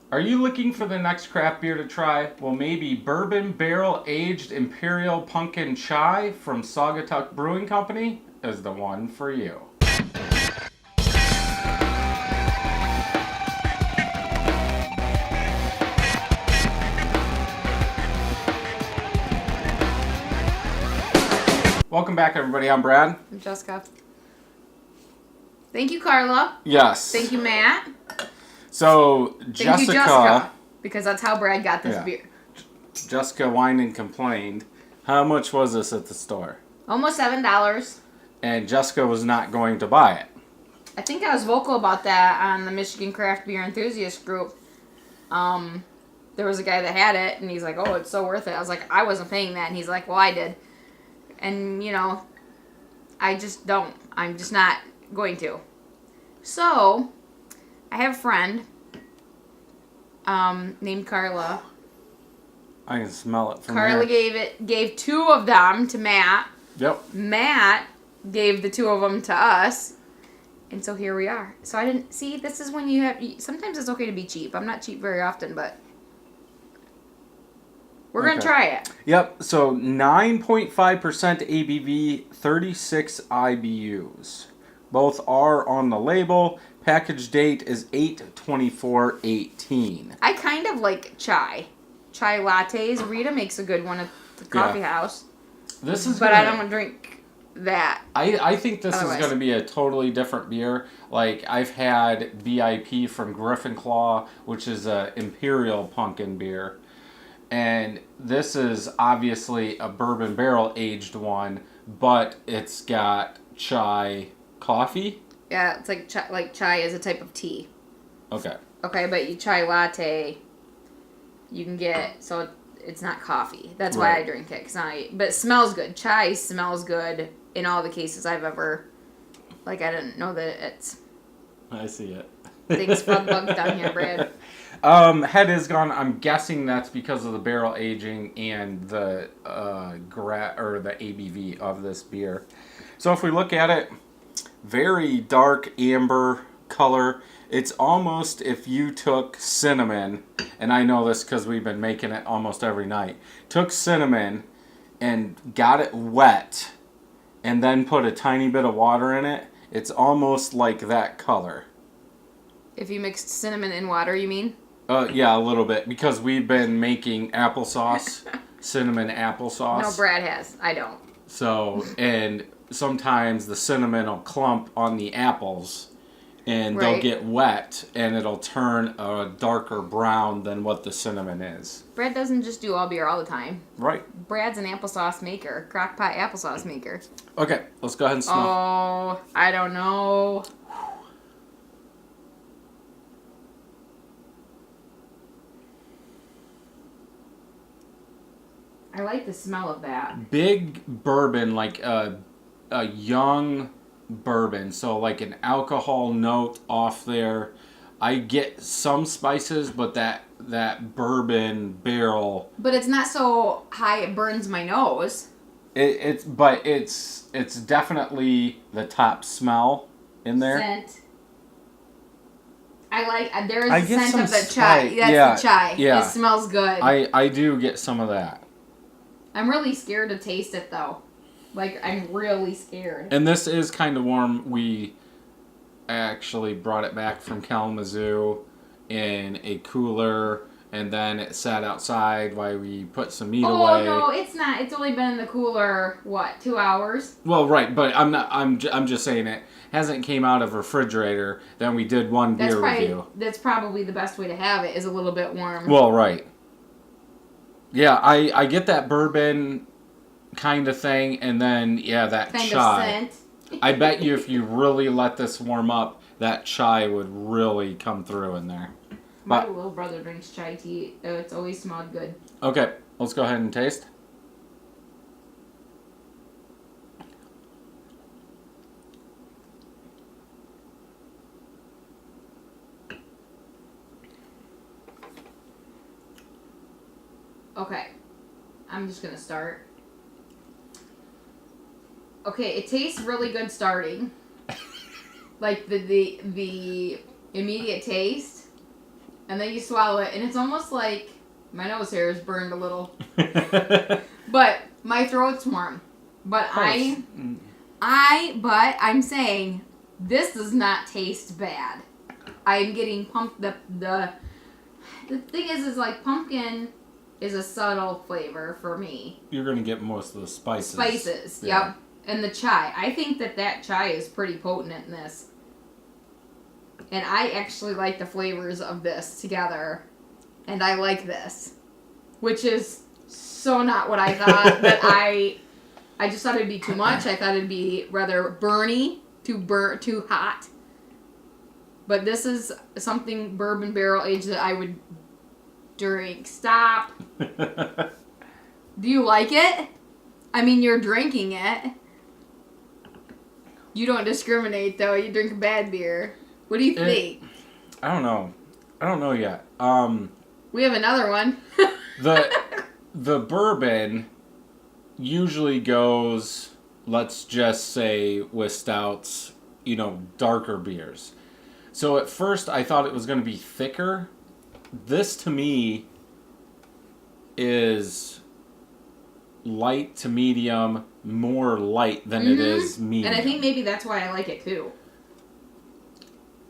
Are you looking for the next craft beer to try? Well, maybe Bourbon Barrel Aged Imperial Pumpkin Chai from Saugatuck Brewing Company is the one for you. Welcome back, everybody. I'm Brad. I'm Jessica. Thank you, Carla. Yes. Thank you, Matt. So, Thank you, Jessica. Because that's how Brad got this beer. Jessica whined and complained. How much was this at the store? Almost $7. And Jessica was not going to buy it. I think I was vocal about that on the Michigan Craft Beer Enthusiast group. There was a guy that had it, and he's like, oh, it's so worth it. I was like, I wasn't paying that. And he's like, well, I did. And, you know, I just don't. I'm just not going to. So, I have a friend named Carla. I can smell it from Carla here. gave 2 of them to Matt. Yep. Matt gave the 2 of them to us. And so here we are. So I didn't see, this is when you have, sometimes it's okay to be cheap. I'm not cheap very often, but we're going to try it. Yep. So 9.5% ABV, 36 IBUs. Both are on the label. Package date is 8/24/18. I kind of like chai lattes. Rita makes a good one at the coffee house. But I don't drink that. I think this is going to be a totally different beer. Like, I've had VIP from Griffin Claw, which is a Imperial pumpkin beer. And this is obviously a bourbon barrel aged one, but it's got chai coffee. Yeah, it's like chai is a type of tea. Okay. Okay, but you chai latte, you can get, so it's not coffee. That's why I drink it. But it smells good. Chai smells good in all the cases I've ever, like, I didn't know that it's... I see it. Things bug down here, Brad. Head is gone. I'm guessing that's because of the barrel aging and the the ABV of this beer. So if we look at it, very dark amber color. It's almost if you took cinnamon, and I know this because we've been making it almost every night, took cinnamon and got it wet and then put a tiny bit of water in it. It's almost like that color. If you mixed cinnamon in water, you mean? Yeah, a little bit, because we've been making applesauce, cinnamon applesauce. No, Brad has. I don't. So, and sometimes the cinnamon will clump on the apples, and they'll get wet, and it'll turn a darker brown than what the cinnamon is. Brad doesn't just do all beer all the time. Right. Brad's an applesauce maker, crockpot applesauce maker. Okay, let's go ahead and smell. Oh, I don't know. I like the smell of that. Big bourbon, like a young bourbon, so like an alcohol note off there. I get some spices, but that bourbon barrel. But it's not so high it burns my nose. It's definitely the top smell in there. Scent. There is a scent of the chai. chai. That's the chai. Yeah. It smells good. I do get some of that. I'm really scared to taste it, though. Like, I'm really scared. And this is kind of warm. We actually brought it back from Kalamazoo in a cooler, and then it sat outside while we put some meat away. Oh, no, it's not. It's only been in the cooler, 2 hours? Well, right, but I'm just saying it hasn't came out of refrigerator. Then we did one beer review. That's probably the best way to have it, is a little bit warm. Well, right. Yeah, I get that bourbon kind of thing, and then, that kind chai. Of scent. I bet you if you really let this warm up, that chai would really come through in there. My little brother drinks chai tea. It's always smelled good. Okay, let's go ahead and taste. Okay, I'm just gonna start. Okay, it tastes really good starting. Like the immediate taste. and then you swallow it, and it's almost like my nose hair is burned a little. But my throat's warm. But I'm saying this does not taste bad. I'm getting the thing is like pumpkin is a subtle flavor for me. You're gonna get most of the spices. Spices, yep. And the chai. I think that chai is pretty potent in this. And I actually like the flavors of this together. And I like this. Which is so not what I thought. But I just thought it'd be too much. I thought it'd be rather burny, too hot. But this is something bourbon barrel aged that I would drink. Stop. Do you like it? I mean, you're drinking it. You don't discriminate, though. You drink bad beer. What do you think? I don't know yet. We have another one. The bourbon usually goes, let's just say, with stouts, darker beers. So at first I thought it was going to be thicker. This to me is light to medium, more light than it is medium. And I think maybe that's why I like it too.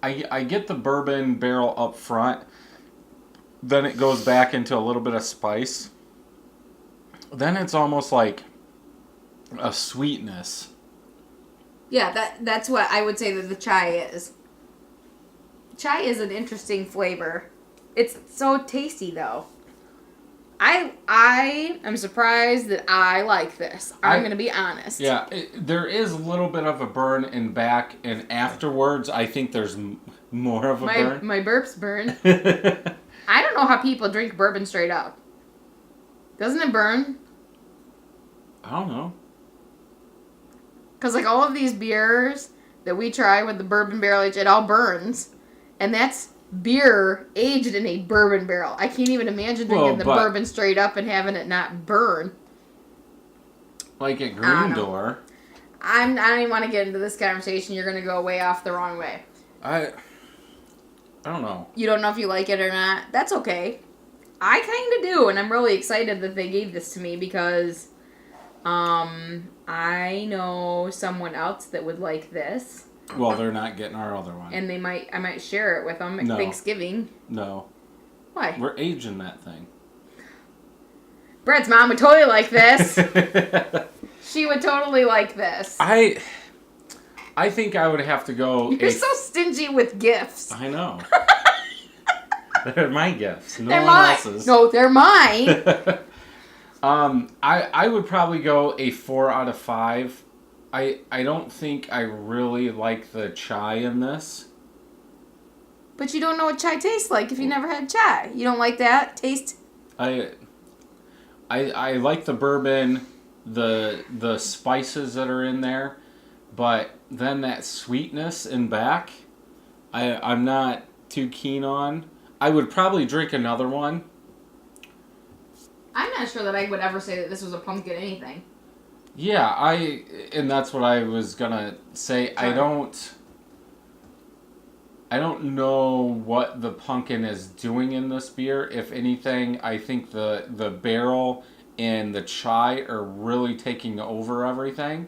I get the bourbon barrel up front, then it goes back into a little bit of spice. Then it's almost like a sweetness. Yeah, that's what I would say that the chai is. Chai is an interesting flavor. It's so tasty though. I am surprised that I like this. I'm going to be honest. Yeah, there is a little bit of a burn in back, and afterwards I think there's more of a burn. My burps burn. I don't know how people drink bourbon straight up. Doesn't it burn? I don't know. Because like all of these beers that we try with the bourbon barrel age, it all burns. And that's beer aged in a bourbon barrel. I can't even imagine drinking the bourbon straight up and having it not burn. Like at Green Door. I don't even want to get into this conversation. You're going to go way off the wrong way. I don't know. You don't know if you like it or not. That's okay. I kind of do, and I'm really excited that they gave this to me because I know someone else that would like this. Well, they're not getting our other one. And I might share it with them at Thanksgiving. No. Why? We're aging that thing. Brett's mom would totally like this. She would totally like this. I think I would have to go... You're so stingy with gifts. I know. They're my gifts. No they're one mine. else's. No, they're mine. I would probably go a 4 out of 5. I don't think I really like the chai in this. But you don't know what chai tastes like if you never had chai. You don't like that taste? I like the bourbon, the spices that are in there, but then that sweetness in back, I'm not too keen on. I would probably drink another one. I'm not sure that I would ever say that this was a pumpkin anything. Yeah, and that's what I was gonna say. Sorry. I don't know what the pumpkin is doing in this beer. If anything, I think the barrel and the chai are really taking over everything.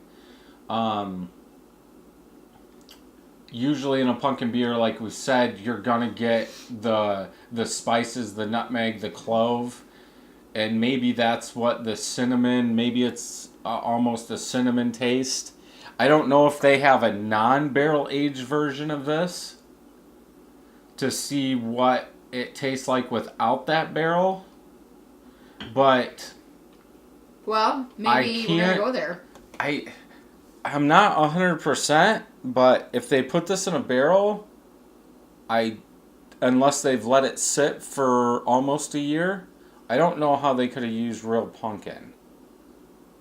Usually in a pumpkin beer, like we said, you're gonna get the spices, the nutmeg, the clove, and maybe that's what the cinnamon, maybe it's almost a cinnamon taste. I don't know if they have a non-barrel aged version of this to see what it tastes like without that barrel, but well, maybe we're gonna go there. I'm not 100%, but if they put this in a barrel, unless they've let it sit for almost a year, I don't know how they could have used real pumpkin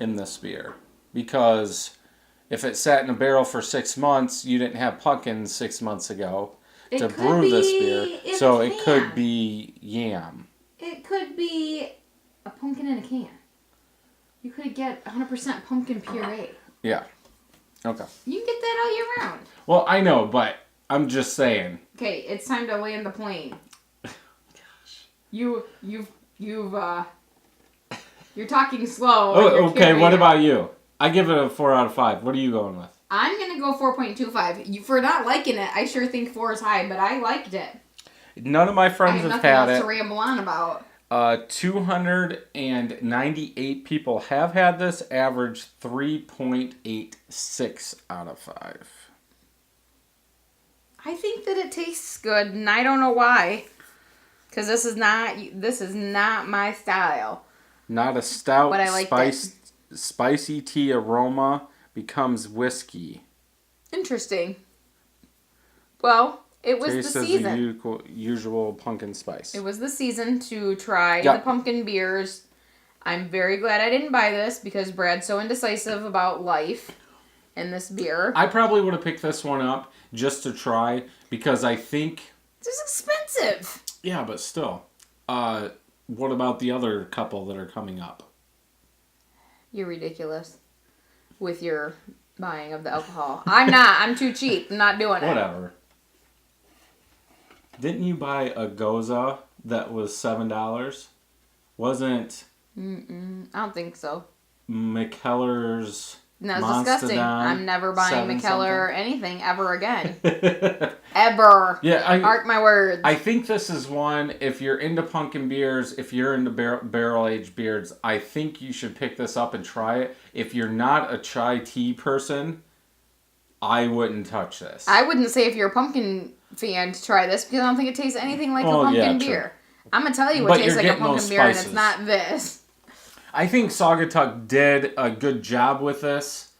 in this beer. Because if it sat in a barrel for 6 months, you didn't have pumpkin 6 months ago to brew this beer. So it could be yam. It could be a pumpkin in a can. You could get 100% pumpkin puree. Yeah. Okay. You can get that all year round. Well, I know, but I'm just saying. Okay, it's time to land the plane. You're talking slow. Oh, okay. What about you? I give it a 4 out of 5. What are you going with? I'm gonna go 4.25. For not liking it, I sure think 4 is high, but I liked it. None of my friends have had it. I have nothing else to ramble on about. 298 people have had this. Average 3.86 out of 5. I think that it tastes good, and I don't know why. Because this is not my style. Not a stout, but I like spicy tea aroma becomes whiskey. Interesting. Well, it was Tastes the season. As the usual pumpkin spice. It was the season to try the pumpkin beers. I'm very glad I didn't buy this because Brad's so indecisive about life and this beer. I probably would have picked this one up just to try because I think... It's expensive. Yeah, but still. What about the other couple that are coming up? You're ridiculous with your buying of the alcohol. I'm not. I'm too cheap. I'm not doing it. Whatever. Didn't you buy a Goza that was $7? Wasn't... I don't think so. McKellar's... No, it's disgusting. I'm never buying McKellar or anything ever again. Ever. Yeah, Mark my words. I think this is one, if you're into pumpkin beers, if you're into barrel-aged beers, I think you should pick this up and try it. If you're not a chai tea person, I wouldn't touch this. I wouldn't say if you're a pumpkin fan to try this because I don't think it tastes anything like a pumpkin beer. I'm going to tell you what tastes like a pumpkin beer and it's not this. I think Saugatuck did a good job with this.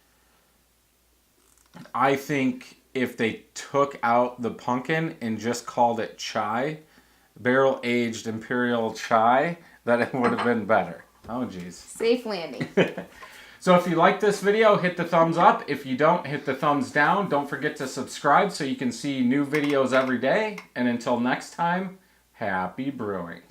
I think if they took out the pumpkin and just called it chai, barrel-aged Imperial Chai, that it would have been better. Oh, jeez. Safe landing. So if you like this video, hit the thumbs up. If you don't, hit the thumbs down. Don't forget to subscribe so you can see new videos every day. And until next time, happy brewing.